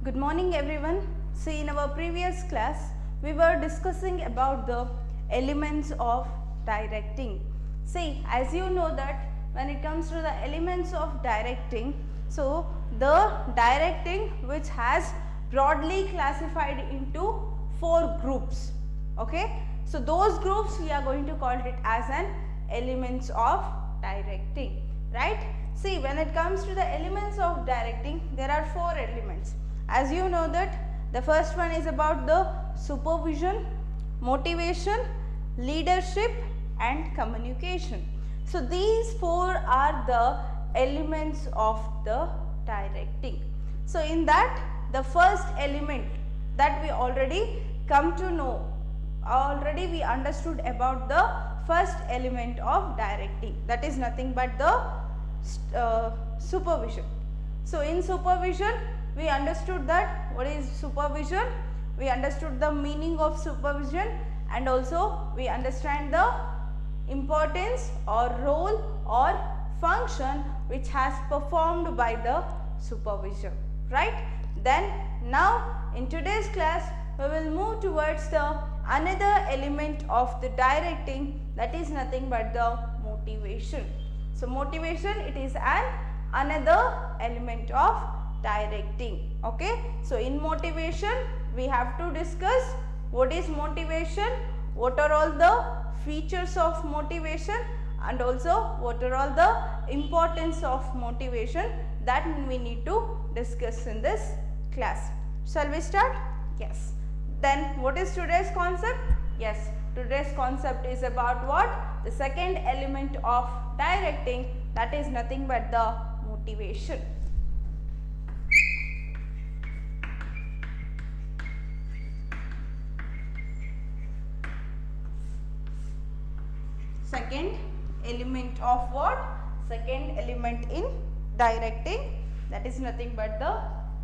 Good morning everyone. See, in our previous class we were discussing about the elements of directing. See, as you know that when it comes to the elements of directing, so the directing which has broadly classified into 4 groups. Okay, so those groups we are going to call it as an elements of directing, right? See, when it comes to the elements of directing, there are 4 elements. As you know that the first one is about the supervision, motivation, leadership and communication. So these 4 are the elements of the directing. So in that, the first element that we already come to know, already we understood about the first element of directing, that is nothing but the supervision. So in supervision we understood that what is supervision, we understood the meaning of supervision, and also we understand the importance or role or function which has performed by the supervisor, right? Then now in today's class we will move towards the another element of the directing, that is nothing but the motivation. So motivation, it is another element of directing. Okay, so in motivation we have to discuss what is motivation, what are all the features of motivation, and also what are all the importance of motivation, that we need to discuss in this class. Shall we start? Yes. Then what is today's concept? Yes, today's concept is about what? The second element of directing, that is nothing but the motivation. Second element of what? Second element in directing, that is nothing but the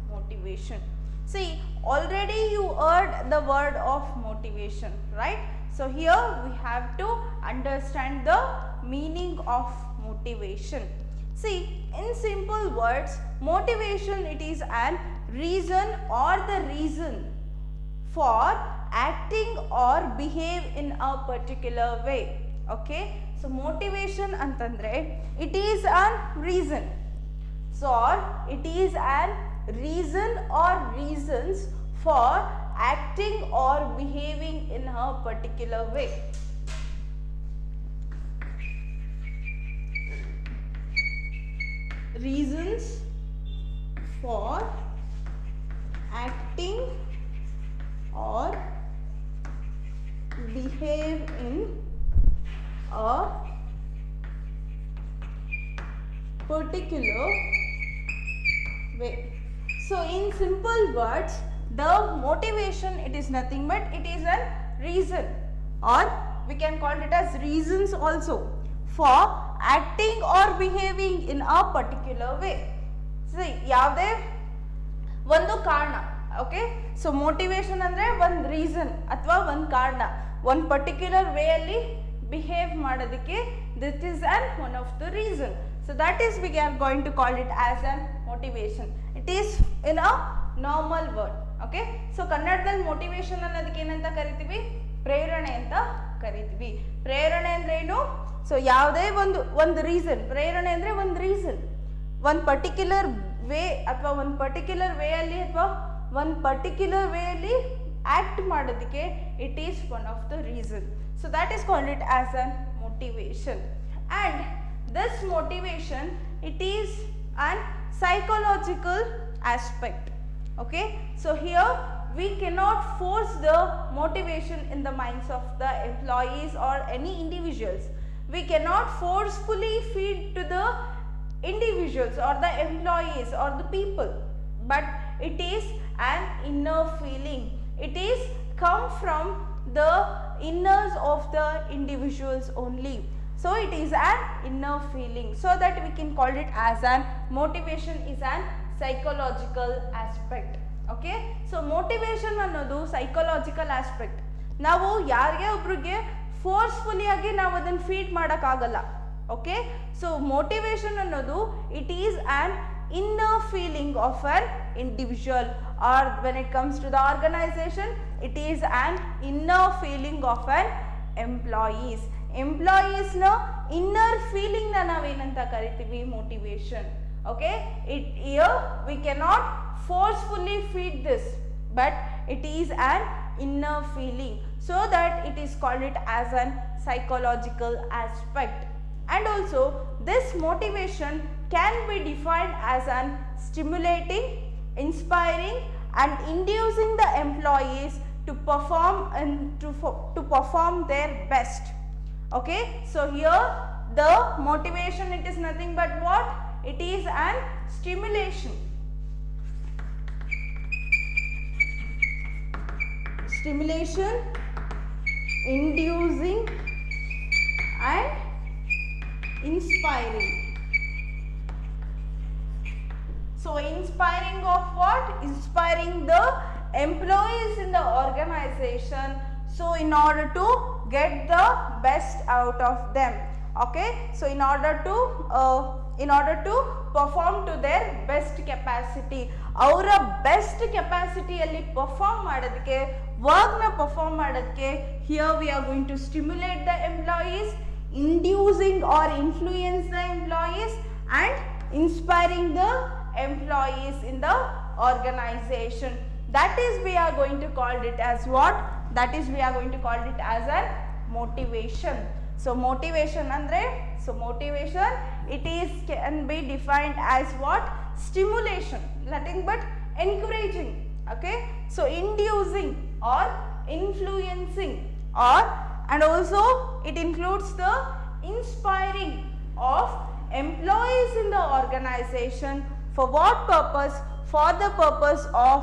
motivation. See, already you heard the word of motivation, right? So here we have to understand the meaning of motivation. See, in simple words, motivation, it is an reason or the reason for acting or behave in a particular way. Okay, so motivation antandre, it is a reason. So it is an reason or reasons for acting or behaving in a particular way. Reasons for acting or behave in a particular way. So in simple words, the motivation, it is nothing but it is a reason, or we can call it as reasons also, for acting or behaving in a particular way. See, yavade ಒಂದು ಕಾರಣ. Okay, so motivation andre ಒಂದು reason ಅಥವಾ ಒಂದು ಕಾರಣ, ಒಂದು particular way ಅಲ್ಲಿ behave ಮಾಡೋದಕ್ಕೆ, this is one of the reason. So that is we are going to call it as an motivation. It is in a normal word. Okay, so ಕನ್ನಡದಲ್ಲಿ motivation ಅನ್ನೋದಕ್ಕೆ ಏನಂತ ಕರಿತೀವಿ? ಪ್ರೇರಣೆ ಅಂತ ಕರಿತೀವಿ. ಪ್ರೇರಣೆ ಅಂದ್ರೆ ಏನು? ಸೊ ಯಾವುದೇ ಒಂದು ರೀಸನ್, ಪ್ರೇರಣೆ ಅಂದ್ರೆ ಒಂದು ರೀಸನ್, ಒಂದು ಪರ್ಟಿಕ್ಯುಲರ್ ವೇ ಅಥವಾ ಒಂದು ಪರ್ಟಿಕ್ಯುಲರ್ ವೇ ಅಲ್ಲಿ ಅಥವಾ ಒಂದು ಪರ್ಟಿಕ್ಯುಲರ್ ವೇ ಅಲ್ಲಿ ಆಕ್ಟ್ ಮಾಡೋದಕ್ಕೆ, it is one of the reason. So that is called it as a motivation, and this motivation, it is an psychological aspect. Okay, so here we cannot force the motivation in the minds of the employees or any individuals. We cannot forcefully feed to the individuals or the employees or the people, but it is an inner feeling. It is come from the inners of the individuals only. So it is an inner feeling, so that we can call it as an motivation is an psychological aspect. Okay, so motivation ಅನ್ನೋದು psychological aspect. ನಾವು ಯಾರಿಗೆ ಒಬ್ರಿಗೆ forcefully ಆಗಿ ನಾವು ಅದನ್ನು feed ಮಾಡೋಕ್ಕಾಗಲ್ಲ. Okay, so motivation ಅನ್ನೋದು it is on inner feeling of an individual, or when it comes to the organization, it is an inner feeling of an employees. Employees na inner feeling na ನಾವು ಏನಂತ ಕರಿತೀವಿ, motivation. Okay, here we cannot forcefully feed this, but it is an inner feeling, so that it is called it as an psychological aspect. And also this motivation can be defined as an stimulating, inspiring and inducing the employees to perform and to perform their best. Okay, so here the motivation, it is nothing but what? It is an stimulation. Stimulation, inducing and inspiring. So inspiring of what? Inspiring the employees in the organization, so in order to get the best out of them. Okay, so in order to perform to their best capacity, ಅವರ best ಕೆಪಾಸಿಟಿಯಲ್ಲಿ perform ಮಾಡೋದಕ್ಕೆ, ವರ್ಕ್ನ perform ಮಾಡೋದಕ್ಕೆ, here we are going to stimulate the employees, inducing or influence the employees and inspiring the employees in the organization. That is we are going to call it as what? That is we are going to call it as a motivation. So motivation andre, so motivation, it is can be defined as what? Stimulation, nothing but encouraging. Okay, so inducing or influencing, or and also it includes the inspiring of employees in the organization. For what purpose? For the purpose of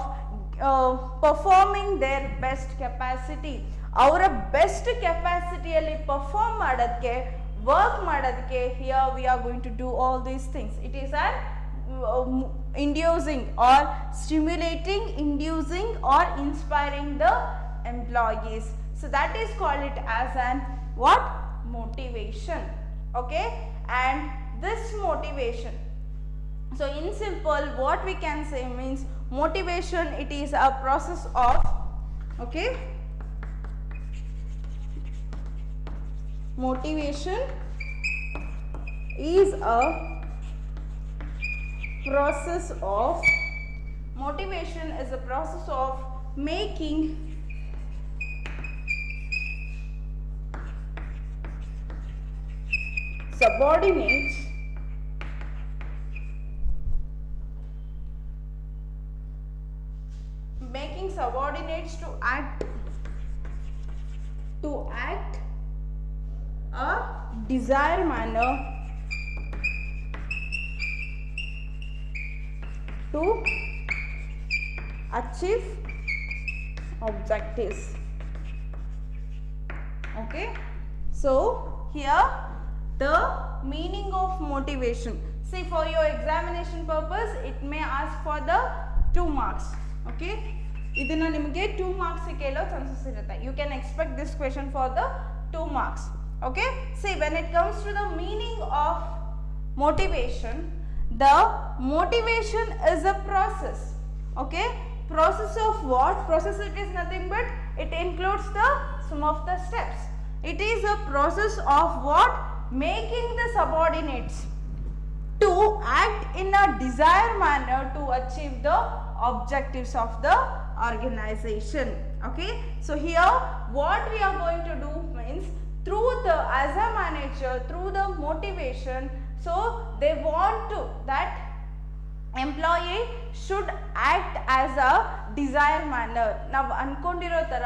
performing their best capacity. ಅವರ best ಕೆಪಾಸಿಟಿಯಲ್ಲಿ perform ಮಾಡೋದಕ್ಕೆ, work ಮಾಡೋದಕ್ಕೆ, here we are going to do all these things. It is an inducing or stimulating, inducing or inspiring the employees. So that is called it as an what? Motivation. Okay, and this motivation, so in simple what we can say means motivation, it is a process of, okay, motivation is a process of, motivation is a process of making subordinates to act a desired manner to achieve objectives. Okay, so here the meaning of motivation, see for your examination purpose it may ask for the 2 marks. Okay, ಇದನ್ನ ನಿಮಗೆ 2 marks ಕೇಳೋ chances ಇರುತ್ತೆ. You can expect this question for the 2 marks. Okay, see when it comes to the meaning of motivation, the motivation is a process. Okay, process of what? Process, it is nothing but it includes the some of the steps. It is a process of what? Making the subordinates to act in a desired manner to achieve the objectives of the organization. Okay, so here what we are going to do means, through the, as a manager, through the motivation, so they want to that employee should act as a desired manner. ನಾವು ಅನ್ಕೊಂಡಿರೋ ತರ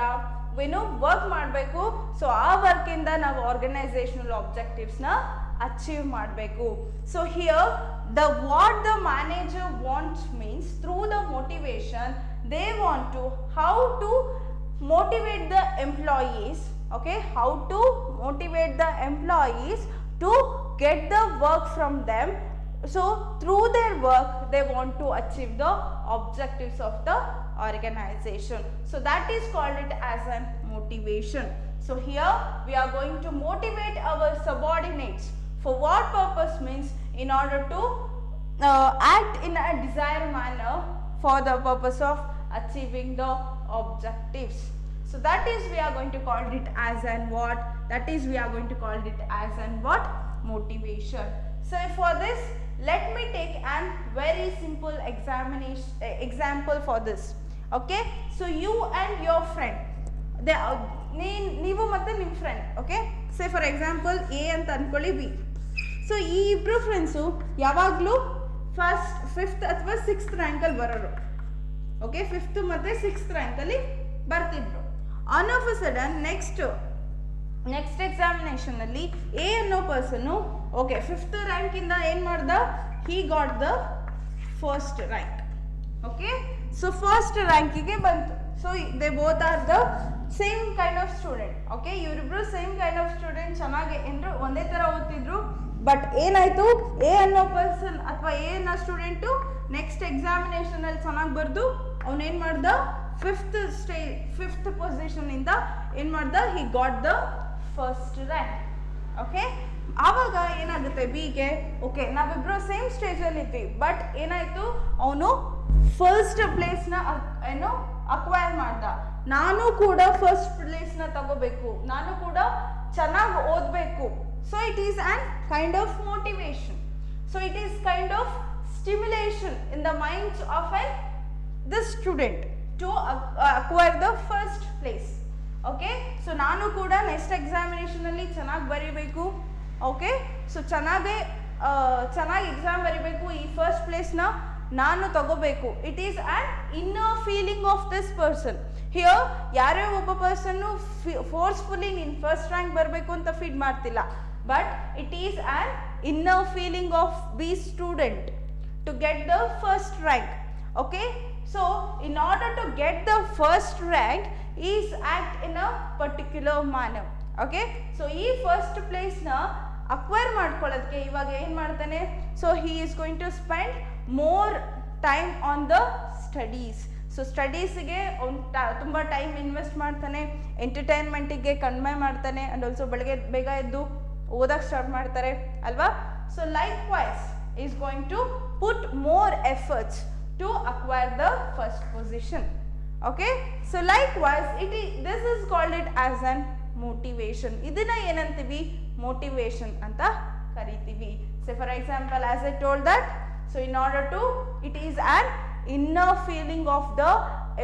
ಏನು work ಮಾಡಬೇಕು, so ಆ work ಇಂದ ನಾವು organisational objectives ನ achieve ಮಾಡಬೇಕು. So here the what the manager wants means, through the motivation they want to how to motivate the employees. Okay, how to motivate the employees to get the work from them. So through their work they want to achieve the objectives of the organization. So that is called it as a motivation. So here we are going to motivate our subordinates. For what purpose means, in order to act in a desired manner for the purpose of achieving the objectives. So that is we are going to call it as an what? That is we are going to call it as an what? Motivation. So for this, let me take an very simple example for this. Okay, so you and your friend, ನೀವು ಮತ್ತು ನಿಮ್ಮ friend, okay, say for example A ಅಂತ ಅಂದ್ಕೊಳ್ಳಿ, B. So ಈ ಇಬ್ಬರು friends ಯಾವಾಗಲೂ first 5th ಅಥವಾ 6th ರ್ಯಾಂಕಲ್ಲಿ ಬರೋರು. ಓಕೆ, 5th ಮತ್ತು 6th ರ್ಯಾಂಕಲ್ಲಿ ಬರ್ತಿದ್ರು. On of a sudden next ಎಕ್ಸಾಮಿನೇಷನಲ್ಲಿ ಎ ಅನ್ನೋ ಪರ್ಸನ್ನು ಓಕೆ 5th ರ್ಯಾಂಕಿಂದ ಏನು ಮಾಡ್ದ, he got the first rank. Okay, so first ರ್ಯಾಂಕಿಗೆ ಬಂತು. So they both are the same kind of student. Okay, ಇವರಿಬ್ರು ಸೇಮ್ ಕೈಂಡ್ ಆಫ್ ಸ್ಟೂಡೆಂಟ್, ಚೆನ್ನಾಗಿ ಏನರು ಒಂದೇ ಥರ ಓದ್ತಿದ್ರು. ಬಟ್ ಏನಾಯಿತು, ಎ ಅನ್ನೋ ಪರ್ಸನ್ ಅಥವಾ ಎ ಅನ್ನೋ ಸ್ಟೂಡೆಂಟು ನೆಕ್ಸ್ಟ್ ಎಕ್ಸಾಮಿನೇಷನಲ್ಲಿ ಚೆನ್ನಾಗಿ ಬರೆದು ಅವನೇನು ಮಾಡ್ದ, 5th ಪೊಸಿಷನಿಂದ ಏನು ಮಾಡ್ದ, he got the first rank. Okay, ಆವಾಗ ಏನಾಗುತ್ತೆ ಬಿಗೆ, ಓಕೆ ನಾವಿಬ್ರು ಸೇಮ್ ಸ್ಟೇಜಲ್ಲಿ ಇದ್ವಿ, ಬಟ್ ಏನಾಯಿತು, ಅವನು ಫಸ್ಟ್ ಪ್ಲೇಸ್ನ ಏನು ಅಕ್ವೈರ್ ಮಾಡ್ದ. ನಾನು ಕೂಡ ಫಸ್ಟ್ ಪ್ಲೇಸ್ನ ತಗೋಬೇಕು, ನಾನು ಕೂಡ ಚೆನ್ನಾಗಿ ಓದಬೇಕು. So it is an kind of motivation. So it is kind of stimulation in the minds of this student to acquire the first place. Okay, so ನಾನು ಕೂಡ ನೆಕ್ಸ್ಟ್ ಎಕ್ಸಾಮಿನೇಷನಲ್ಲಿ ಚೆನ್ನಾಗಿ ಬರೀಬೇಕು. ಓಕೆ, ಸೊ ಚೆನ್ನಾಗಿ ಎಕ್ಸಾಮ್ ಬರೀಬೇಕು, ಈ ಫಸ್ಟ್ ಪ್ಲೇಸ್ನ ನಾನು ತಗೋಬೇಕು. It is an inner feeling of this person. Here ಯಾರೇ ಒಬ್ಬ ಪರ್ಸನ್ನು ಫೋರ್ಸ್ಫುಲಿ ನೀನು ಫಸ್ಟ್ ರ್ಯಾಂಕ್ ಬರಬೇಕು ಅಂತ ಫೀಡ್ ಮಾಡ್ತಿಲ್ಲ, but it is an inner feeling of be student to get the first rank. Okay, so in order to get the first rank is act in a particular manner. Okay, so ಈ first ಪ್ಲೇಸ್ನ acquire ಮಾಡ್ಕೊಳ್ಳೋದಕ್ಕೆ ಇವಾಗ ಏನು ಮಾಡ್ತಾನೆ, so he is going to spend more time on the studies. So ಸ್ಟಡೀಸಿಗೆ ಅವ್ನು ತುಂಬ time invest ಮಾಡ್ತಾನೆ, ಎಂಟರ್ಟೈನ್ಮೆಂಟಿಗೆ ಕಡಿಮೆ ಮಾಡ್ತಾನೆ, ಆ್ಯಂಡ್ ಆಲ್ಸೋ ಬೆಳಗ್ಗೆ ಬೇಗ ಎದ್ದು ಓದಕ್ಕೆ ಸ್ಟಾರ್ಟ್ ಮಾಡ್ತಾರೆ ಅಲ್ವಾ. So likewise is going to put more efforts to acquire the first position. Okay, so likewise this is called it as an motivation. ಇದನ್ನ ಏನಂತೀವಿ, ಮೋಟಿವೇಶನ್ ಅಂತ ಕರಿತೀವಿ. So for example as I told that, so in order to, it is an inner feeling of the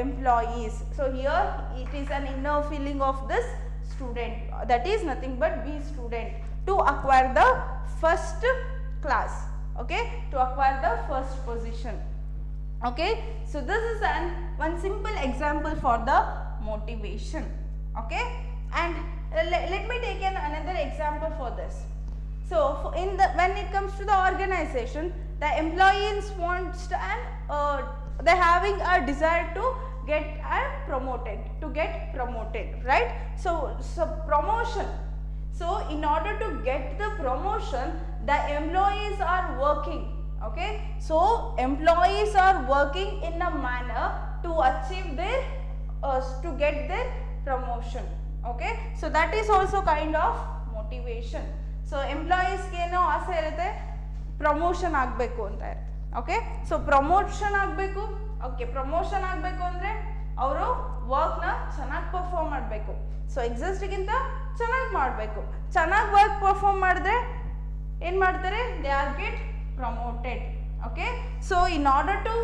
employees. So here it is an inner feeling of this student, that is nothing but B student, to acquire the first class. Okay, to acquire the first position. Okay, so this is one simple example for the motivation. Okay, and let me take another example for this. So when it comes to the organization, the employees wants and they're having a desire to get promoted, right? So promotion. So in order to get the promotion, the employees are working. Okay, so employees are working in a manner to achieve their to get their promotion. Okay, so that is also kind of motivation. So ಎಂಪ್ಲಾಯೀಸ್ಗೆ ಏನೋ ಆಸೆ ಇರುತ್ತೆ, promotion ಆಗಬೇಕು ಅಂತ ಇರುತ್ತೆ. Okay, so promotion ಆಗಬೇಕು. Okay, promotion ಆಗಬೇಕು ಅಂದರೆ ಅವರು ವರ್ಕ್ನ ಚೆನ್ನಾಗಿ ಪರ್ಫಾರ್ಮ್ ಮಾಡಬೇಕು. ಸೊ ಎಕ್ಸಿಸ್ಟ್ಗಿಂತ ಚೆನ್ನಾಗಿ ಮಾಡಬೇಕು. ಚೆನ್ನಾಗಿ ವರ್ಕ್ ಪರ್ಫಾರ್ಮ್ ಮಾಡಿದ್ರೆ ಏನು ಮಾಡ್ತಾರೆ, they are get promoted. Okay, so in order to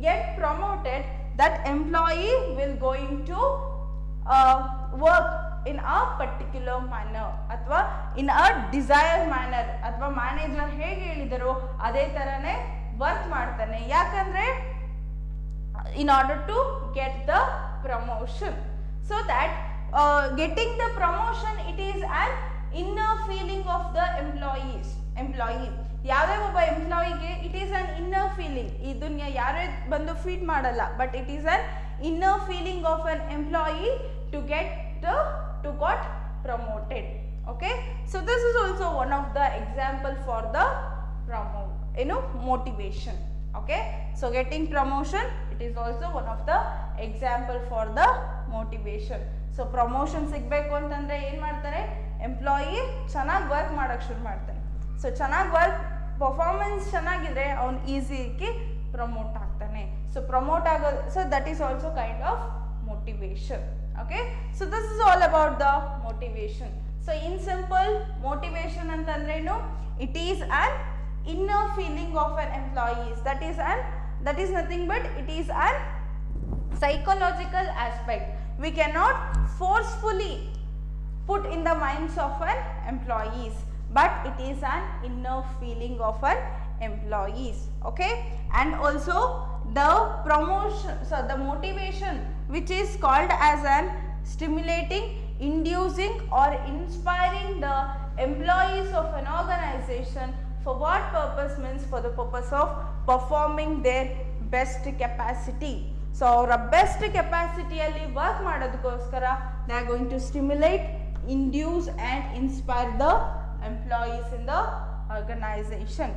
get promoted, that employee will going to work in a particular manner ಅಥವಾ ಇನ್ ಅ ಡಿಸೈರ್ ಮ್ಯಾನರ್, ಅಥವಾ ಮ್ಯಾನೇಜರ್ ಹೇಗೆ ಹೇಳಿದರೋ ಅದೇ ಥರನೇ ವರ್ಕ್ ಮಾಡ್ತಾನೆ. ಯಾಕಂದರೆ in order to get the promotion. So that getting the promotion it is an inner feeling of the employee. ಯಾವುದೇ ಒಬ್ಬ ಎಂಪ್ಲಾಯಿಗೆ it is an inner feeling. ಇದನ್ನ ಯಾರೇ ಬಂದು ಫೀಡ್ ಮಾಡಲ್ಲ, but it is an inner feeling of an employee to got promoted. Okay, so this is also one of the example for the motivation. Okay, so getting promotion, it is also one of the example for the motivation. So promotion ಸಿಗಬೇಕು ಅಂತಂದ್ರೆ ಏನು ಮಾಡ್ತಾರೆ, employee ಚೆನ್ನಾಗಿ work ಮಾಡೋಕ್ಕೆ ಶುರು ಮಾಡ್ತಾನೆ. So ಚೆನ್ನಾಗಿ work performance ಚೆನ್ನಾಗಿದ್ರೆ ಅವ್ನು ಈಸಿಯಾಗಿ ಪ್ರಮೋಟ್ ಆಗ್ತಾನೆ. ಸೊ ಪ್ರಮೋಟ್ ಆಗೋದು, so that is also kind of motivation. Okay, so this is all about the motivation. So in simple, motivation antandrenu, it is an inner feeling of an employee. That is nothing but it is an psychological aspect. We cannot forcefully put in the minds of an employees, but it is an inner feeling of an employees. Okay, and also the promotion, so the motivation which is called as an stimulating, inducing or inspiring the employees of an organization for what purpose? Means for the purpose of performing their best capacity. So ಅವರ best ಕೆಪಾಸಿಟಿಯಲ್ಲಿ work ಮಾಡೋದಕ್ಕೋಸ್ಕರ they are going to stimulate, induce and inspire the employees in the organization.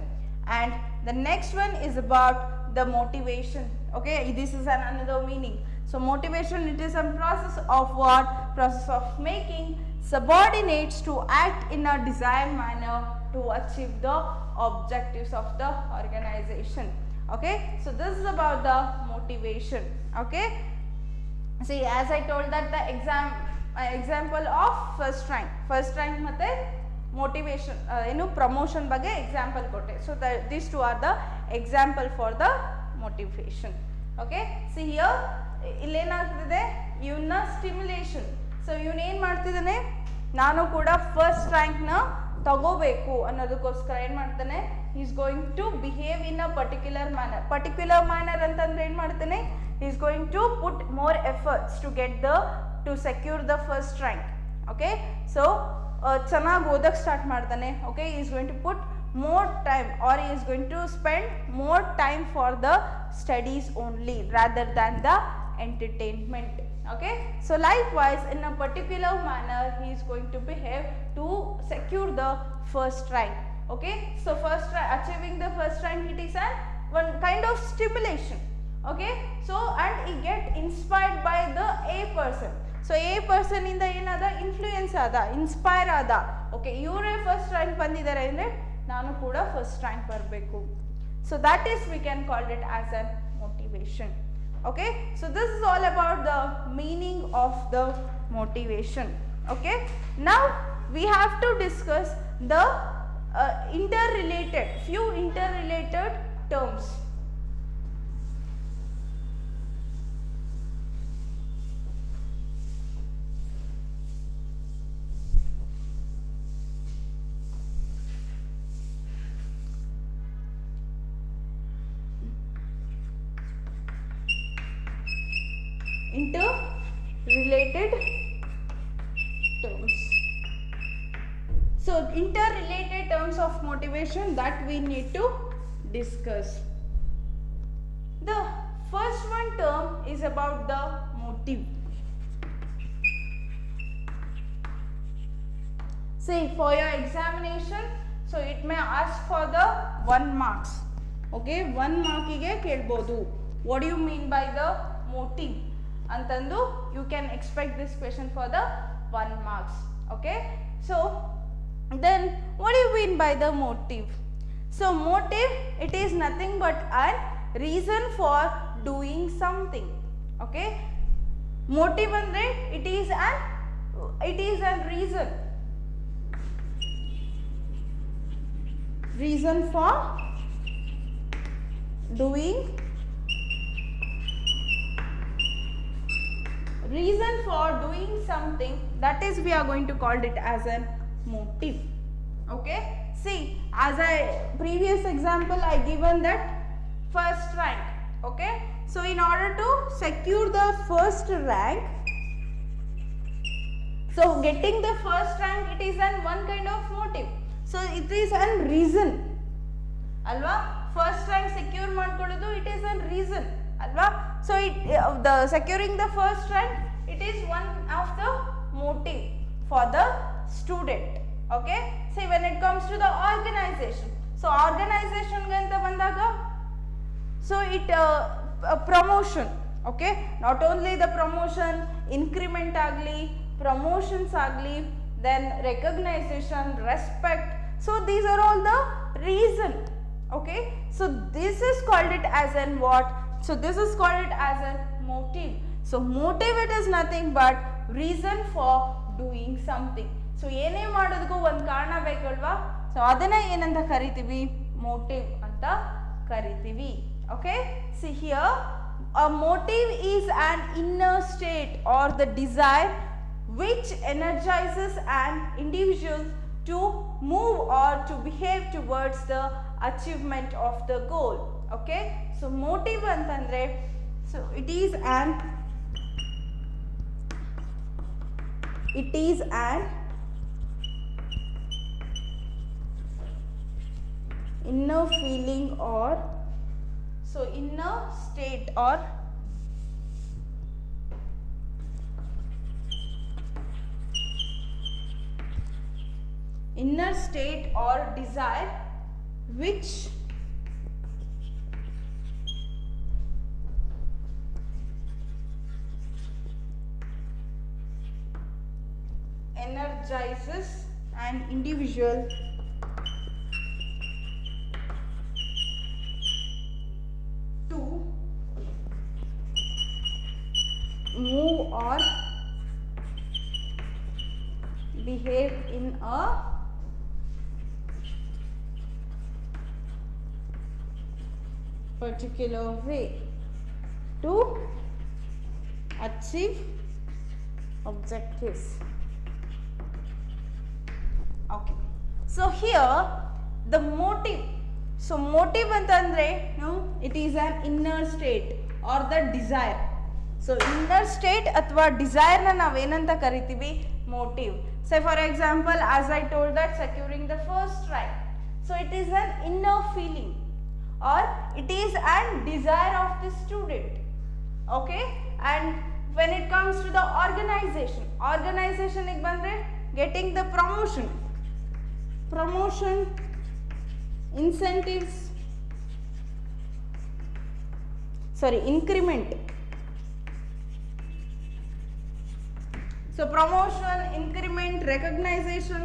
And the next one is about the motivation. Okay, this is another meaning. So motivation, it is a process of what? Process of making subordinates to act in a desired manner to achieve the objectives of the organization. Okay, so this is about the motivation. Okay, see, as I told that the example of first rank ಮತ್ತೆ motivation ಏನು promotion ಬಗ್ಗೆ example ಕೊಟ್ಟೆ. So these two are the example for the motivation. Okay, see here ಇಲ್ಲೇನಾಗ್ತಿದೆ, ಇವನ್ನ stimulation. So ಇವನೇನು ಮಾಡ್ತಿದ್ದಾನೆ, ನಾನು ಕೂಡ first ರ್ಯಾಂಕ್ನ ತಗೋಬೇಕು ಅನ್ನೋದಕ್ಕೋಸ್ಕರ ಏನು ಮಾಡ್ತಾನೆ, is going to behave in a particular manner ಅಂತಂದ್ರೆ ಏನು ಮಾಡ್ತಾನೆ, is going to put more efforts to secure the first rank. Okay, so ಚೆನ್ನಾಗಿ ಓದಕ್ಕೆ ಸ್ಟಾರ್ಟ್ ಮಾಡ್ತಾನೆ. Okay, is going to put more time, or he is going to spend more time for the studies only rather than the entertainment. Okay, so likewise in a particular manner he is going to behave to secure the first rank. Okay, so achieving the first rank, it is one kind of stimulation. Okay, so and he get inspired by the A person. So A person ಇಂದ ಏನದ influence ಆದ, inspire ಆದ. Okay, ಇವರೇ first rank ಬಂದಿದ್ದಾರೆ ಅಂದರೆ ನಾನು ಕೂಡ first rank ಬರಬೇಕು. So that is we can call it as a motivation. Okay, so this is all about the meaning of the motivation. Okay, now we have to discuss the few interrelated terms. Interrelated terms. So interrelated terms of motivation that we need to discuss. The first one term is about the motive. See, for your examination, so it may ask for the 1 marks. Okay, 1 mark ige kelbodu, what do you mean by the motive ಅಂತಂದು you can expect this question for the 1 marks. Okay, so then what do you mean by the motive? So motive, it is nothing but a reason for doing something. Okay, motive andre it is a reason for doing something, that is we are going to call it as a motive. Okay, see, as I previous example I given that first rank. Okay, so in order to secure the first rank, so getting the first rank, it is an one kind of motive. So it is a reason alva, first rank secure ಮಾಡ್ಕೊಳ್ಳೋದು, it is a reason alva. So the securing the first rank, it is one of the motive for the student. Okay, see, when it comes to the organization, so organization ganta bandaga, so it promotion. Okay, not only the promotion, increment agli, promotions agli, then recognition, respect, So these are all the reason. Okay, so this is called it as an what? So this is called it as a motive. So motive it is nothing but reason for doing something. So ಏನೇ ಮಾಡೋದಕ್ಕೂ ಒಂದು ಕಾರಣ ಬೇಕಲ್ವಾ? So ಅದನ್ನ ಏನಂತ ಕರಿತೀವಿ? motive ಅಂತ ಕರಿತೀವಿ. Okay, see here, a motive is an inner state or the desire which energizes an individual to move or to behave towards the achievement of the goal. Okay, so motive antandre, so it is an inner feeling or so inner state or inner state or desire which energizes an individual to move or behave in a particular way to achieve objectives. Okay, so here the motive, so motive antandre, no, it is an inner state or the desire. So inner state athwa desire na nav enanta karitivi? Motive. Say for example, as I told that securing the first rank, so it is an inner feeling or it is an desire of the student. Okay, and when it comes to the organization ig bandre getting the promotion, incentives, increment. So promotion, increment, recognition,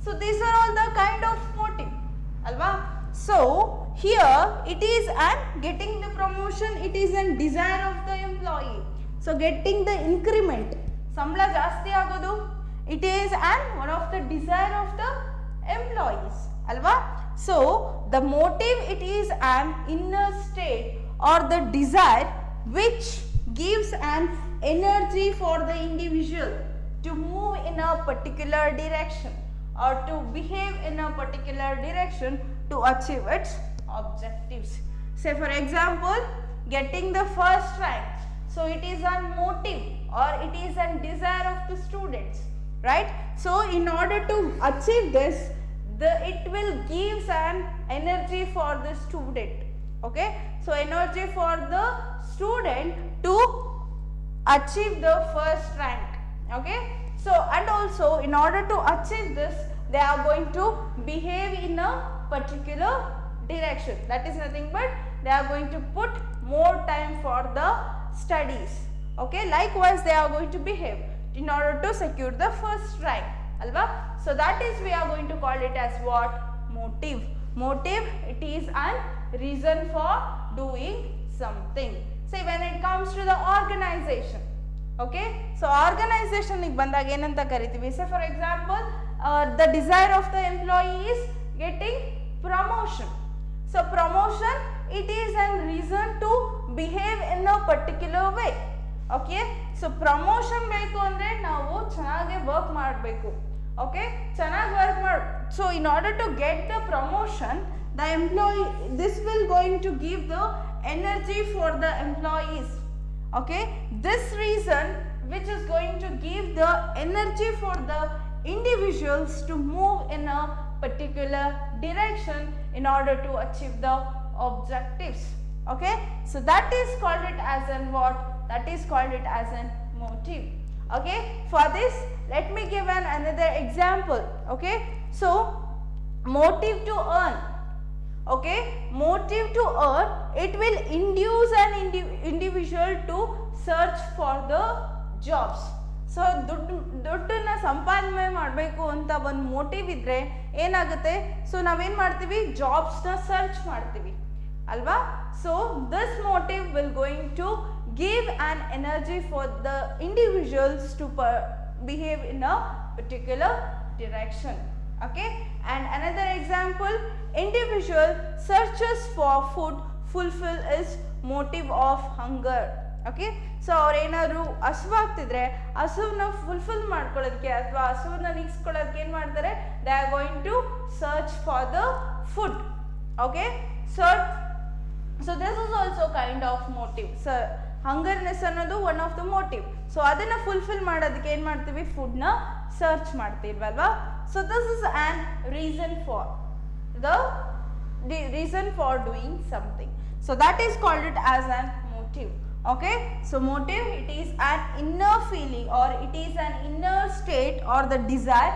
so these are all the kind of motive, alva? So here it is an getting the promotion, it is an desire of the employee. So getting the increment, sambala ಜಾಸ್ತಿ ಆಗೋದು, it is an one of the desire of the employees, alva? So the motive, it is an inner state or the desire which gives an energy for the individual to move in a particular direction or to behave in a particular direction to achieve its objectives. Say for example, getting the first rank, so it is a motive or it is a desire of the students, right? So in order to achieve this, it will gives an energy for the student. Okay, so energy for the student to achieve the first rank. Okay, so and also in order to achieve this, they are going to behave in a particular direction. That is nothing but they are going to put more time for the studies. Okay, likewise they are going to behave in order to secure the first rank, alva? So that is we are going to call it as what? Motive. Motive, it is a reason for doing something. Say when it comes to the organization, okay, so organization ig bandaga enanta karitivi? Say for example, the desire of the employee is getting promotion. So promotion, it is a reason to behave in a particular way. Okay, so promotion beku andre ನಾವು ಚೆನ್ನಾಗಿ work ಮಾಡಬೇಕು. Okay, ಚೆನ್ನಾಗಿ work ಮಾಡ, so in order to get the promotion, the employee, this will going to give the energy for the employees. Okay, this reason which is going to give the energy for the individuals to move in a particular direction in order to achieve the objectives. Okay, so that is called it as an what? That is called it as an motive. Okay, for this let me give another example. Okay, so motive to earn. Okay, motive to earn, it will induce an individual to search for the jobs. So ದುಡ್ಡನ್ನ ಸಂಪಾದನೆ ಮಾಡಬೇಕು ಅಂತ ಒಂದು motive ಇದ್ರೆ ಏನಾಗುತ್ತೆ, so ನಾವೇನು ಮಾಡ್ತೀವಿ, ಜಾಬ್ಸ್ನ search ಮಾಡ್ತೀವಿ ಅಲ್ವಾ. So this motive will going to give an energy for the individuals to behave in a particular direction. Okay, and another example, individual searches for food fulfill his motive of hunger. Okay, so ಅವ್ರೇನಾದ್ರು ಹಸುವಾಗ್ತಿದ್ರೆ ಹಸುವನ್ನ fulfil ಮಾಡ್ಕೊಳ್ಳೋದಕ್ಕೆ ಅಥವಾ ಹಸುವನ್ನ ನೀಗಿಸ್ಕೊಳ್ಳೋದಕ್ಕೆ ಏನು ಮಾಡ್ತಾರೆ, they are going to search for the food. Okay, so this is also kind of motive. Hungerness ಅನ್ನೋದು one of the motive. So ಅದನ್ನು ಫುಲ್ಫಿಲ್ ಮಾಡೋದಕ್ಕೆ ಏನು ಮಾಡ್ತೀವಿ, ಫುಡ್ನ ಸರ್ಚ್ ಮಾಡ್ತೀವಲ್ವಾ. So this is an reason for doing something. So that is called it as an motive. Okay, so motive, it is an inner feeling or it is an inner state or the desire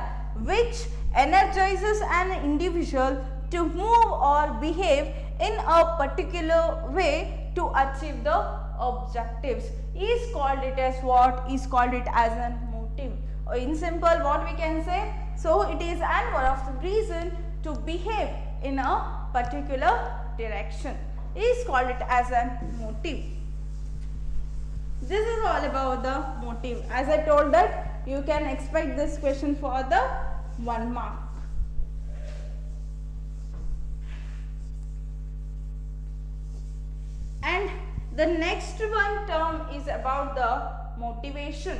which energizes an individual to move or behave in a particular way to achieve the objectives. Is called it as what? Is called it as a motive. Or in simple, what we can say? So it is an one of the reason to behave in a particular direction. Is called it as a motive. This is all about the motive. As I told that you can expect this question for the 1 mark. And the next one term is about the motivation.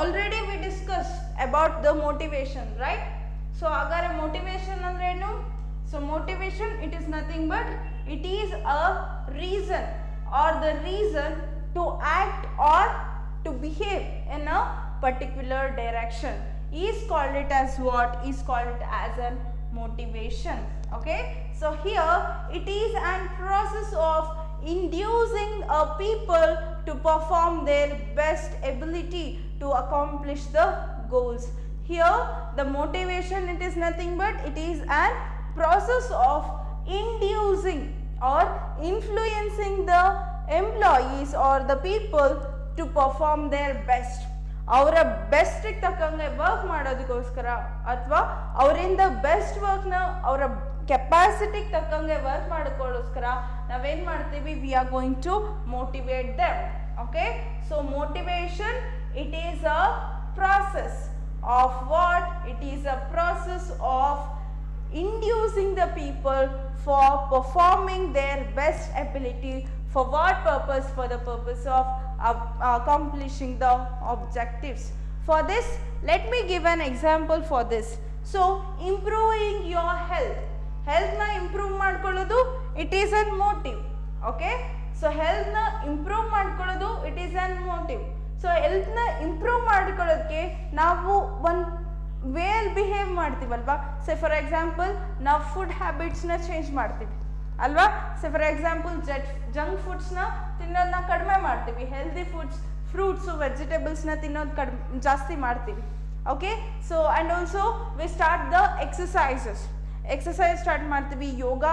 Already we discussed about the motivation, right? So agare motivation andre enu? So motivation, it is nothing but it is a reason or the reason to act or to behave in a particular direction. Is called it as what? Is called it as a motivation. Okay, so here it is a process of inducing a people to perform their best ability to accomplish the goals. Here the motivation, it is nothing but it is a process of inducing or influencing the employees or the people to perform their best. ಅವರ ಬೆಸ್ಟಿಗೆ ತಕ್ಕಂಗೆ work ಮಾಡೋದಕ್ಕೋಸ್ಕರ ಅಥವಾ ಅವರಿಂದ best ವರ್ಕ್ನ ಅವರ ಕೆಪಾಸಿಟಿಗೆ ತಕ್ಕಂಗೆ work ಮಾಡೋಕ್ಕೋಸ್ಕರ ನಾವೇನು ಮಾಡ್ತೀವಿ, we are going to motivate them. Okay, so motivation, it is a process of what? It is a process of inducing the people for performing their best ability. For what purpose? For the purpose of accomplishing the objectives. For this, let me give an example for this. So improving your health. Health na improve ಮಾಡ್ಕೊಳ್ಳೋದು, it is a motive. Okay, so health na improve ಮಾಡ್ಕೊಳ್ಳೋದು, it is a motive. So ಹೆಲ್ತ್ನ improve ಮಾಡ್ಕೊಳ್ಳೋದಕ್ಕೆ ನಾವು ಒಂದು well behave ಮಾಡ್ತೀವಲ್ವಾ. So for example ನಾವು food ಹ್ಯಾಬಿಟ್ಸ್ನ change ಮಾಡ್ತೀವಿ ಅಲ್ವಾ. ಸೊ ಫಾರ್ ಎಕ್ಸಾಂಪಲ್ ಜಂಕ್ ಫುಡ್ಸ್ನ ತಿನ್ನೋದನ್ನ ಕಡಿಮೆ ಮಾಡ್ತೀವಿ, ಹೆಲ್ದಿ ಫುಡ್ಸ್, ಫ್ರೂಟ್ಸು, ವೆಜಿಟೇಬಲ್ಸ್ನ ತಿನ್ನೋದು ಜಾಸ್ತಿ ಮಾಡ್ತೀವಿ. Okay, so and also we start the exercise start ಮಾಡ್ತೀವಿ, ಯೋಗ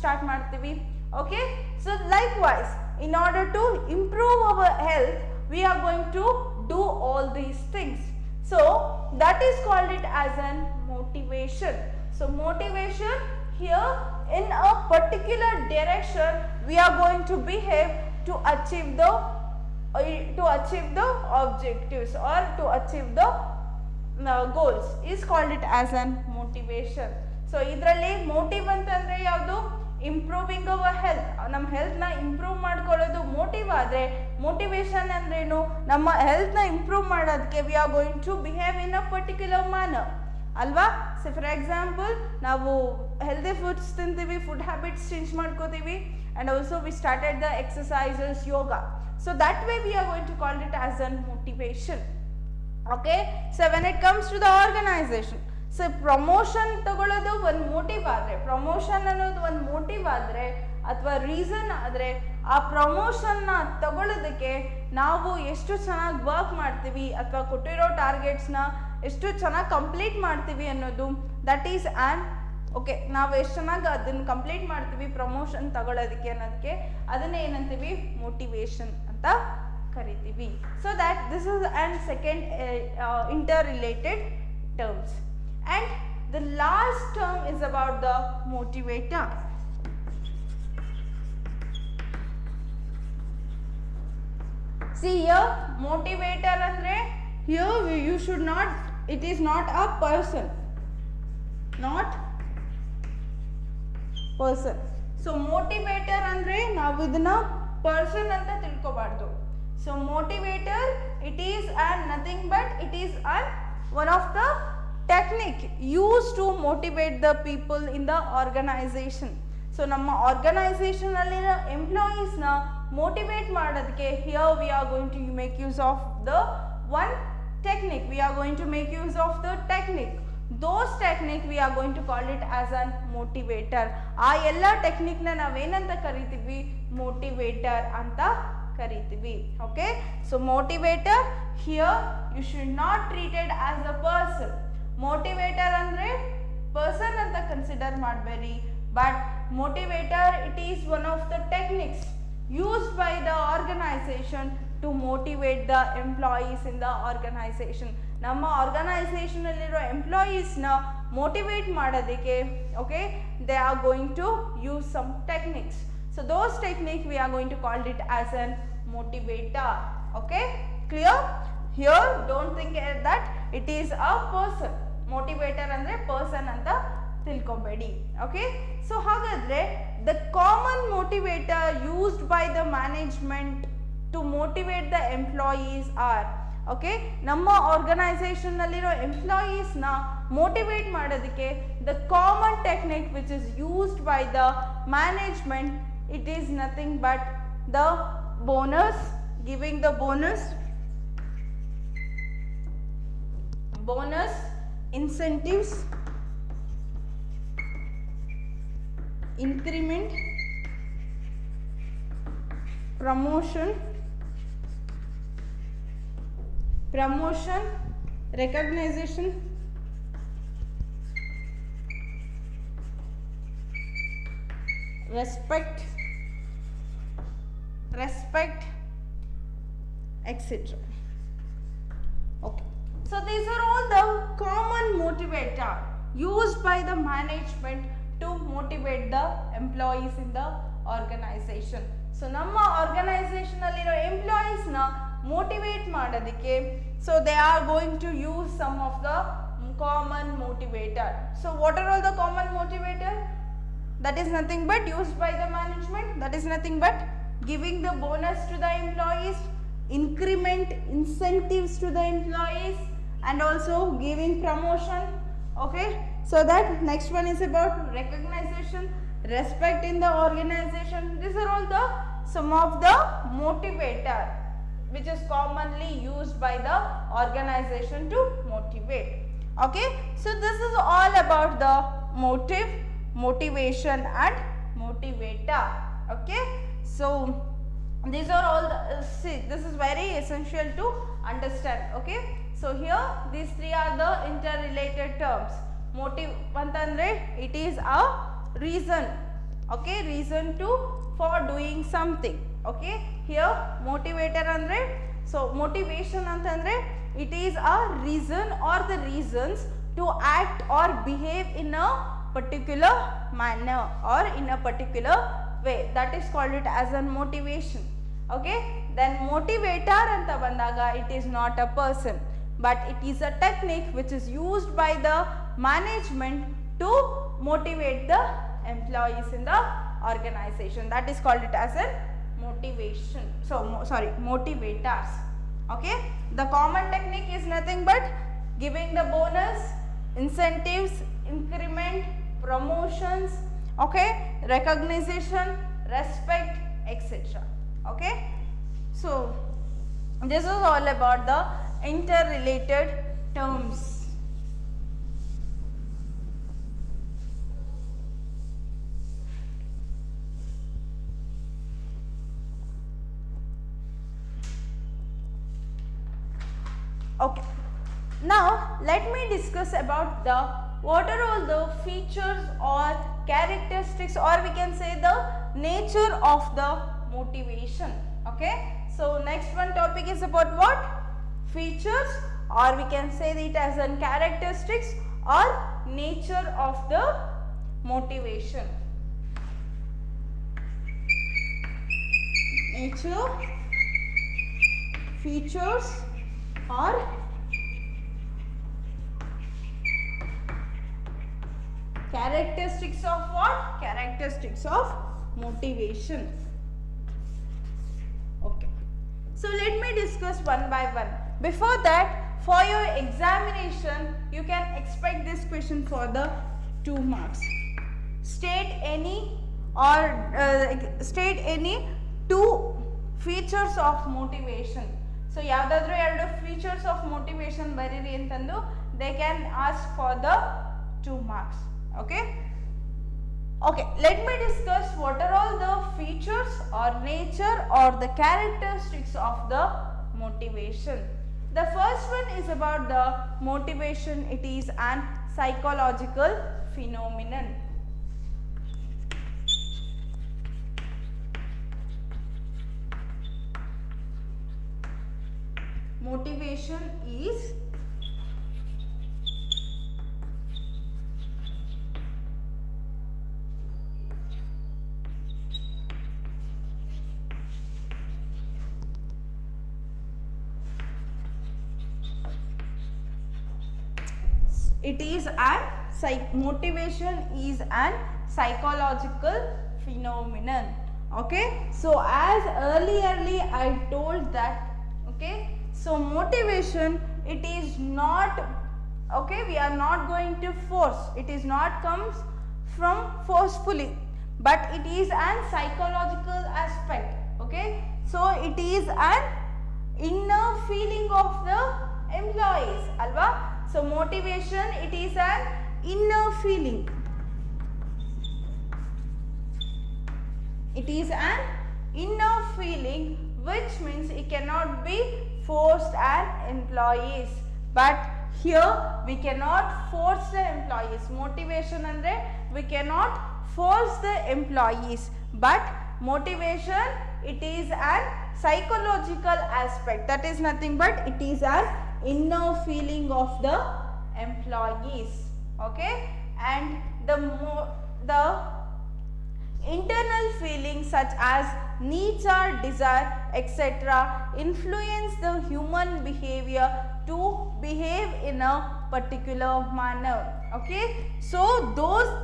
ಸ್ಟಾರ್ಟ್ ಮಾಡ್ತೀವಿ. Okay, so likewise in order to improve our health we are going to do all these things. So that is called it as an motivation. So motivation, here in a particular direction we are going to behave to achieve the objectives or to achieve the goals, is called it as an motivation. So idralli motive antandre yavdu? Improving our health. ನಮ್ಮ ಹೆಲ್ತ್ನ improve ಮಾಡ್ಕೊಳ್ಳೋದು motive ಆದರೆ, motivation ಅಂದ್ರೇನು, ನಮ್ಮ ಹೆಲ್ತ್ನ improve ಮಾಡೋದಕ್ಕೆ we are going to behave in a particular manner ಅಲ್ವಾ. So for example ನಾವು ಹೆಲ್ದಿ ಫುಡ್ಸ್ ತಿಂತೀವಿ, ಫುಡ್ ಹ್ಯಾಬಿಟ್ಸ್ ಚೇಂಜ್ ಮಾಡ್ಕೋತೀವಿ, and also we started the exercises, yoga. So that way we are going to call it as an motivation. Okay, so when it comes to the organization, so promotion ತಗೊಳ್ಳೋದು ಒಂದು motive ಆದರೆ, promotion ಅನ್ನೋದು ಒಂದು motive ಆದರೆ ಅಥವಾ reason ಆದರೆ, ಆ ಪ್ರಮೋಷನ್ನ ತಗೊಳ್ಳೋದಕ್ಕೆ ನಾವು ಎಷ್ಟು ಚೆನ್ನಾಗಿ ವರ್ಕ್ ಮಾಡ್ತೀವಿ ಅಥವಾ ಕೊಟ್ಟಿರೋ ಟಾರ್ಗೆಟ್ಸ್ನ ಎಷ್ಟು ಚೆನ್ನಾಗಿ ಕಂಪ್ಲೀಟ್ ಮಾಡ್ತೀವಿ ಅನ್ನೋದು, ದಟ್ ಈಸ್ ಆ್ಯನ್ ಓಕೆ, ನಾವು ಎಷ್ಟು ಚೆನ್ನಾಗಿ ಅದನ್ನು ಕಂಪ್ಲೀಟ್ ಮಾಡ್ತೀವಿ ಪ್ರಮೋಷನ್ ತಗೊಳ್ಳೋದಕ್ಕೆ ಅನ್ನೋದಕ್ಕೆ ಅದನ್ನೇ ಏನಂತೀವಿ ಮೋಟಿವೇಶನ್ ಅಂತ ಕರಿತೀವಿ. So that this is and second inter related terms. And the last term is about the motivator. See here, motivator andre here you should not, it is not a person, not person. So motivator andre ನಾವು ಇದನ್ನ person ಅಂತ ತಿಳ್ಕೋಬಾರ್ದು. So motivator, it is nothing but it is one of the technique used to motivate the people in the organization. So ನಮ್ಮ organisation ಅಲ್ಲಿರೋ employees ನ motivate ಮಾಡೋದಕ್ಕೆ here we are going to make use of the one technique. We are going to make use of the technique. Those technique we are going to call it as a motivator. ಆ ಎಲ್ಲ technique ನ ನಾವೇನಂತ ಕರಿತೀವಿ motivator ಅಂತ ಕರಿತೀವಿ. Okay, so motivator here you should not treat it as a person. motivator ಅಂದ್ರೆ person ಅಂತ consider ಮಾಡಬೇಡಿ, but motivator it is one of the techniques used by the organization to motivate the employees in the organization. ನಮ್ಮ organisation ಅಲ್ಲಿರೋ employees ನ motivate ಮಾಡೋದಕ್ಕೆ okay they are going to use some techniques. So those techniques we are going to call it as an motivator. Okay, clear? Here don't think that it is a person. motivator ಅಂದ್ರೆ person ಅಂತ ತಿಳ್ಕೊಬೇಡಿ. Okay, so ಹಾಗಾದ್ರೆ the common motivator used by the management to motivate the employees are. Okay, ನಮ್ಮ organization ನಲ್ಲಿರೋ employees ನ motivate ಮಾಡೋದಕ್ಕೆ the common technique which is used by the management, it is nothing but the bonus, giving the bonus, incentives, increment, promotion, recognition, respect, etc. Okay, so these are all the common motivator used by the management to motivate the employees in the organization. So ನಮ್ಮ organisation ಅಲ್ಲಿರೋ employees ನ motivate ಮಾಡೋದಕ್ಕೆ so they are going to use some of the common motivator. So what are all the common motivator? That is nothing but used by the management, that is nothing but giving the bonus to the employees, increment, incentives to the employees, and also giving promotion. Okay, so that next one is about recognition, respect in the organization. These are all the some of the motivator which is commonly used by the organization to motivate. Okay, so this is all about the motive, motivation and motivator. Okay, so these are all the, see, this is very essential to understand. Okay, so here these three are the interrelated terms. Motive antandre it is a reason. Okay, reason to for doing something. Okay, here motivator andre, so motivation antandre it is a reason or the reasons to act or behave in a particular manner or in a particular way, that is called it as a motivation. Okay, then motivator anta bandaga it is not a person but it is a technique which is used by the management to motivate the employees in the organization, that is called it as a motivation. So motivators. Okay, the common technique is nothing but giving the bonus, incentives, increment, promotions, okay, recognition, respect, etc. Okay, so this is all about the interrelated terms. Okay, now let me discuss about the what are all the features or characteristics, or we can say the nature of the motivation. Okay, so next one topic is about what? Features, or we can say it as an characteristics or nature of the motivation. Nature, features or characteristics of what? Characteristics of motivation. Okay, so let me discuss one by one. Before that, for your examination you can expect this question for the 2 marks. State any state any 2 features of motivation. So ಯಾವ್ದಾದ್ರು 2 features of motivation ಬರೀರಿ ಅಂತಂದು they can ask for the 2 marks. Okay, let me discuss what are all the features or nature or the characteristics of the motivation. The first one is about the motivation. It is an psychological phenomenon. Motivation is motivation is an psychological phenomenon. Okay, so as earlier I told that, okay, so motivation, it is not, okay, we are not going to force, it is not comes from forcefully, but it is an psychological aspect. Okay, so it is an inner feeling of the employees, alva. So motivation, it is an inner feeling. It is an inner feeling, which means it cannot be forced on employees. But here we cannot force the employees. Motivation andre we cannot force the employees, but motivation, it is an psychological aspect. That is nothing but it is an inner feeling of the employees. Okay, and the internal feelings such as needs or desire etc. influence the human behavior to behave in a particular manner. Okay, so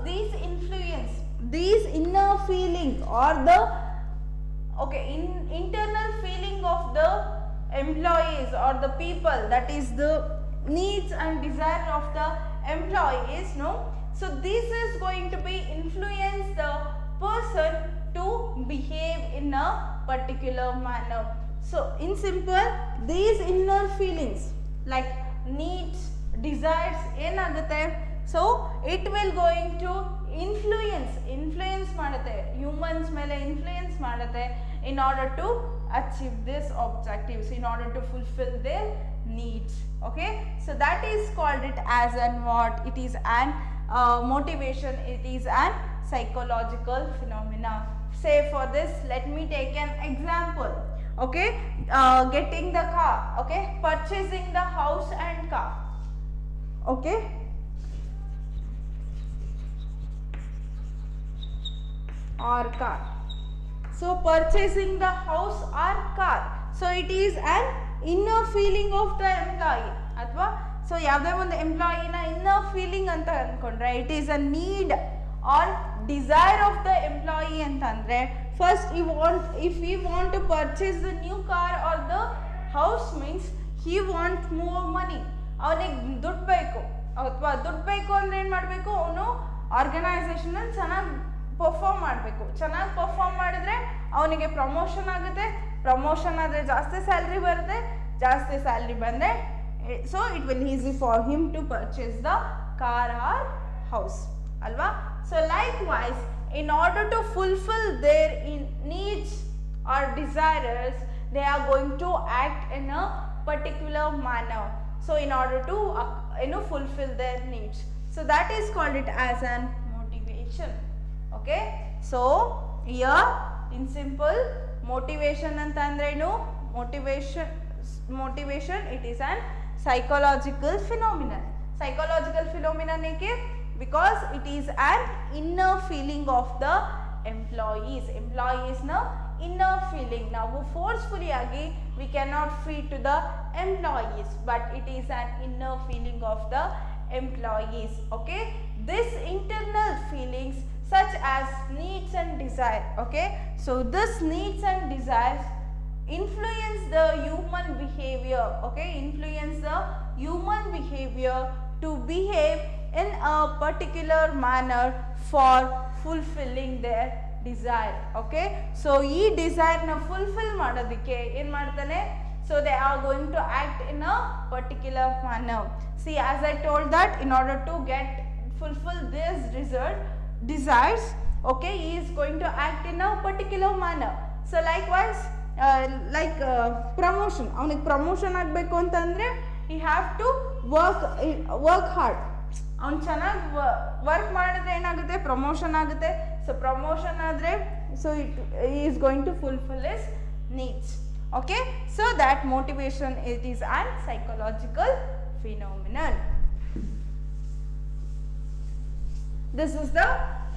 these influence, these inner feeling or the internal feeling of the employees or the people, that is the needs and desire of the employees, no. So this is going to be influence the person to behave in a particular manner. So in simple, these inner feelings like needs, desires ಏನಾಗುತ್ತೆ, so it will going to influence ಮಾಡುತ್ತೆ, humans ಮೇಲೆ influence ಮಾಡುತ್ತೆ in order to achieve this objectives, in order to fulfill their needs. Okay, so that is called it as an what? It is an motivation, it is an psychological phenomena. Say for this, let me take an example. Okay, getting the car, okay, purchasing the house and car. Okay, or car. So purchasing the house or car, so it is an inner feeling of the employee, athwa so yavade one employee na inner feeling anta ankonಡ್ರೆ, it is a need or desire of the employee ಅಂತಂದ್ರೆ, first if he want to purchase the new car or the house means he want more money, ಅವನಿಗೆ ದುಡ್ಡು ಬೇಕು, ಅಥವಾ ದುಡ್ಡು ಬೇಕು ಅಂದ್ರೆ ಏನು ಮಾಡಬೇಕು, ಅವನು ಆರ್ಗನೈಸೇಷನ್ ಅಲ್ಲಿ ಚೆನ್ನಾಗಿ ಪರ್ಫಾರ್ಮ್ ಮಾಡಬೇಕು, ಚೆನ್ನಾಗಿ ಪರ್ಫಾರ್ಮ್ ಮಾಡಿದ್ರೆ ಅವನಿಗೆ ಪ್ರಮೋಷನ್ ಆಗುತ್ತೆ, ಪ್ರಮೋಷನ್ ಆದರೆ ಜಾಸ್ತಿ ಸ್ಯಾಲ್ರಿ ಬರುತ್ತೆ, ಜಾಸ್ತಿ ಸ್ಯಾಲ್ರಿ ಬಂದರೆ so it will easy for him to purchase the car or house, ಅಲ್ವಾ. So likewise, in order to fulfill their needs or desires, they are going to act in a particular manner. So in order to fulfill their needs, So that is called it as an motivation. Okay. So here in simple, motivation antandrenu, motivation it is an psychological phenomenon. Psychological phenomenon eke because it is an inner feeling of the employees na inner feeling. Now forcefully agi we cannot feed to the employees, but it is an inner feeling of the employees. Okay, this internal feelings such as needs and desire. Okay, so this needs and desires influence the human behavior. Okay, influence the human behavior to behave in a particular manner for fulfilling their desire. Okay, so ee desire na fulfill madadike en ಮಾಡ್ತಾನೆ, so they are going to act in a particular manner. See, as I told that in order to fulfill this desires, okay, he is going to act in a particular manner. So likewise promotion, ಅವನಿಗೆ promotion ಆಗಬೇಕು ಅಂತಂದ್ರೆ he have to work hard. ಅವ್ನು ಚೆನ್ನಾಗಿ work ಮಾಡಿದ್ರೆ ಏನಾಗುತ್ತೆ, promotion ಆಗುತ್ತೆ. So promotion ಆದರೆ so he is going to fulfill his needs. Okay, so that motivation, it is an psychological phenomenon. This is the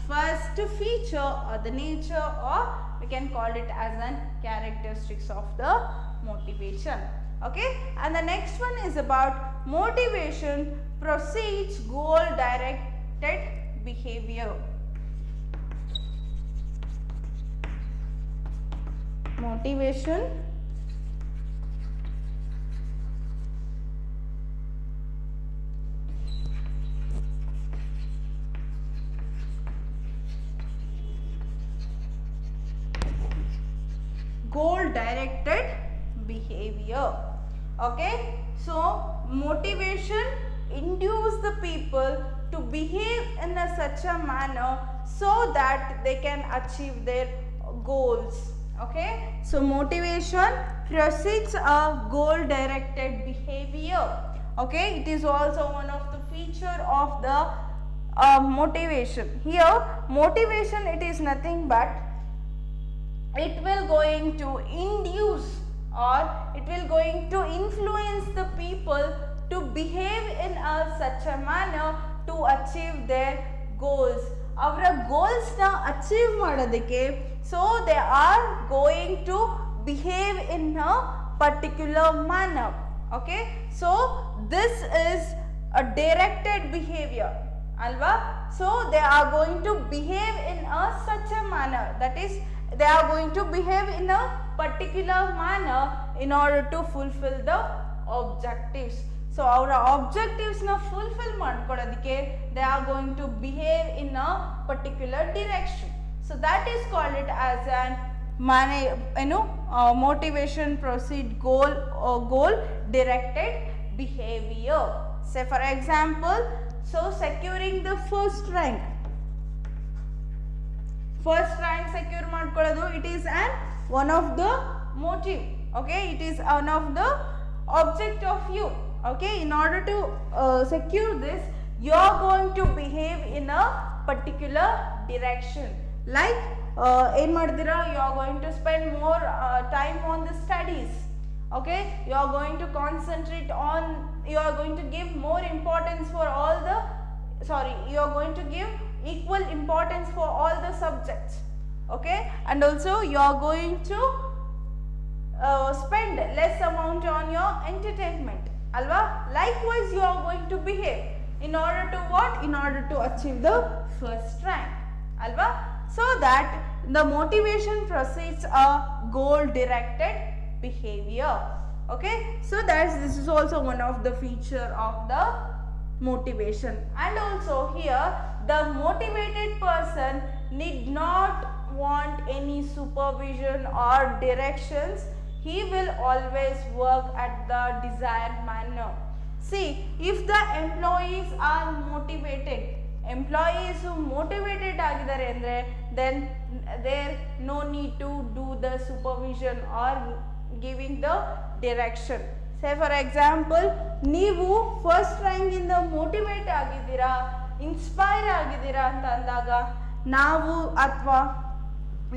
first feature or the nature, or we can call it as an characteristics of the motivation. Okay, and the next one is about motivation precedes goal directed behavior. Motivation goal directed behavior. Okay, so motivation induce the people to behave in such a manner so that they can achieve their goals. Okay, so motivation precedes a goal directed behavior. Okay, it is also one of the feature of the motivation. Here motivation, it is nothing but it will going to induce or it will going to influence the people to behave in such a manner to achieve their goals. ಅವರ ಗೋಲ್ಸ್ನ achieve ಮಾಡೋದಕ್ಕೆ so they are going to behave in a particular manner. Okay, so this is a directed behavior alva. So they are going to behave in such a manner, that is they are going to behave in a particular manner in order to fulfill the objectives. So our objectives na fulfill ಮಾಡ್ಕೊಳ್ಳೋದಕ್ಕೆ they are going to behave in a particular direction. So that is called it as an motivation proceed goal directed behavior. Say for example, so securing the first rank secure ಮಾಡ್ಕೊಳ್ಳೋದು, it is one of the motive. Okay, it is one of the object of you. Okay, in order to secure this, you are going to behave in a particular direction. Like ಏನು ಮಾಡಿದಿರಾ, you are going to spend more time on the studies. Okay, you are going to concentrate on, you are going to give more importance for all the you are going to give equal importance for all the subjects. Okay, and also you are going to spend less amount on your entertainment alva. Likewise you are going to behave in order to what, in order to achieve the first rank alva. So that the motivation precedes a goal directed behavior. Okay, so this is also one of the feature of the motivation. And also here the motivated person need not want any supervision or directions. He will always work at the desired manner. See, if the employees are motivated, employees who motivated agidare andre, then there no need to do the supervision or giving the direction. Say for example, ನೀವು first rank ಇಂದ motivate ಆಗಿದ್ದೀರಾ, inspire ಆಗಿದ್ದೀರಾ ಅಂತ ಅಂದಾಗ ನಾವು ಅಥವಾ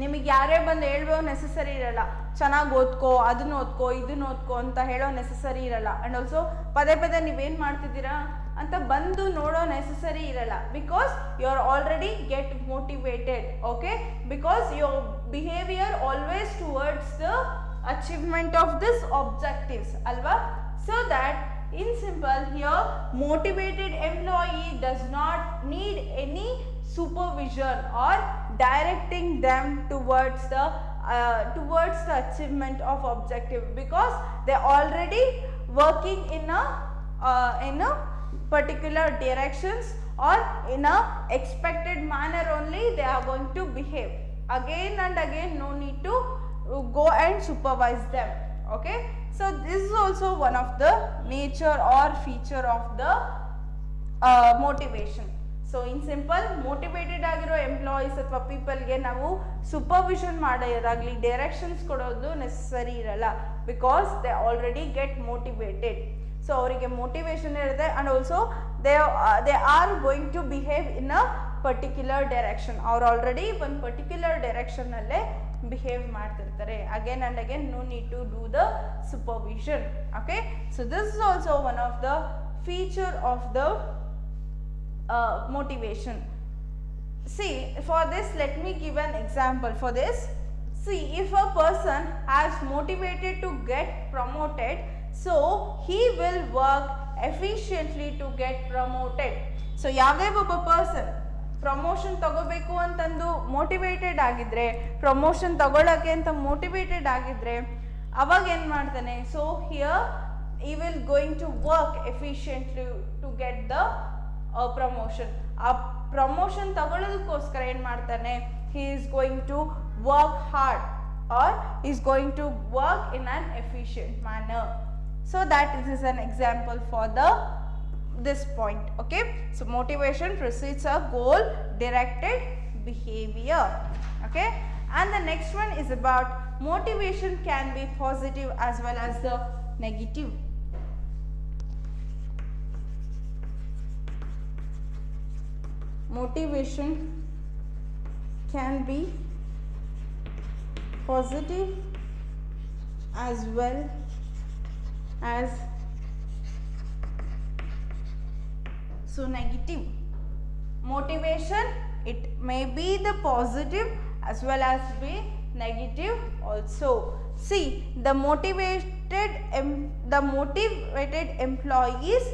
ನಿಮಗೆ ಯಾರೇ ಬಂದು ಹೇಳೋ ನೆಸೆಸರಿ ಇರಲ್ಲ, ಚೆನ್ನಾಗಿ ಓದ್ಕೋ, ಅದನ್ನ ಓದ್ಕೋ, ಇದನ್ನ ಓದ್ಕೋ ಅಂತ ಹೇಳೋ ನೆಸೆಸರಿ ಇರಲ್ಲ. ಆ್ಯಂಡ್ ಆಲ್ಸೋ ಪದೇ ಪದೇ ನೀವೇನು ಮಾಡ್ತಿದ್ದೀರಾ ಅಂತ ಬಂದು ನೋಡೋ ನೆಸೆಸರಿ ಇರಲ್ಲ. Because you are already get motivated. Okay, because your behaviour always towards the achievement of this objectives ಅಲ್ವಾ. So that in simple here, motivated employee does not need any supervision or directing them towards the achievement of objective, because they already working in a particular directions or in a expected manner only they are going to behave. Again and again, no need to go and supervise them. Okay, so this is also one of the nature or feature of the motivation. So in simple, motivated ಆಗಿರೋ employees ಅಥವಾ ಪೀಪಲ್ಗೆ ನಾವು supervision ಮಾಡೋದಾಗಲಿ directions ಕೊಡೋದು necessary ಇರಲ್ಲ. Because they already get motivated. So ಅವರಿಗೆ motivation ಇರುತ್ತೆ and also they are going to behave in a particular direction. ಅವ್ರು ಆಲ್ರೆಡಿ ಒಂದು ಪರ್ಟಿಕ್ಯುಲರ್ ಡೈರೆಕ್ಷನ್ನಲ್ಲೇ behave ಮಾಡ್ತಿರ್ತಾರೆ. again and again, no need to do the supervision. Okay, so this is also one of the feature of the motivation. See, for this let me give an example for this. See, if a person has motivated to get promoted, so he will work efficiently to get promoted. So ಯಾವುದೇ ಒಬ್ಬ person promotion ತಗೋಬೇಕು ಅಂತಂದು motivated ಆಗಿದ್ರೆ, promotion ತಗೊಳ್ಳೋಕ್ಕೆ ಅಂತ motivated ಆಗಿದ್ರೆ ಅವಾಗ ಏನು ಮಾಡ್ತಾನೆ? So here he will going to work efficiently to get the promotion. ಆ ಪ್ರಮೋಷನ್ ತಗೊಳ್ಳೋದಕ್ಕೋಸ್ಕರ ಏನು ಮಾಡ್ತಾನೆ? He is going to work hard or is going to work in an efficient manner. So that is an example for the this point. Okay, so motivation precedes a goal directed behavior. Okay, and the next one is about motivation can be positive as well as the negative. Motivation can be positive as well as negative. Motivation, it may be the positive as well as be negative also. See, the motivated employees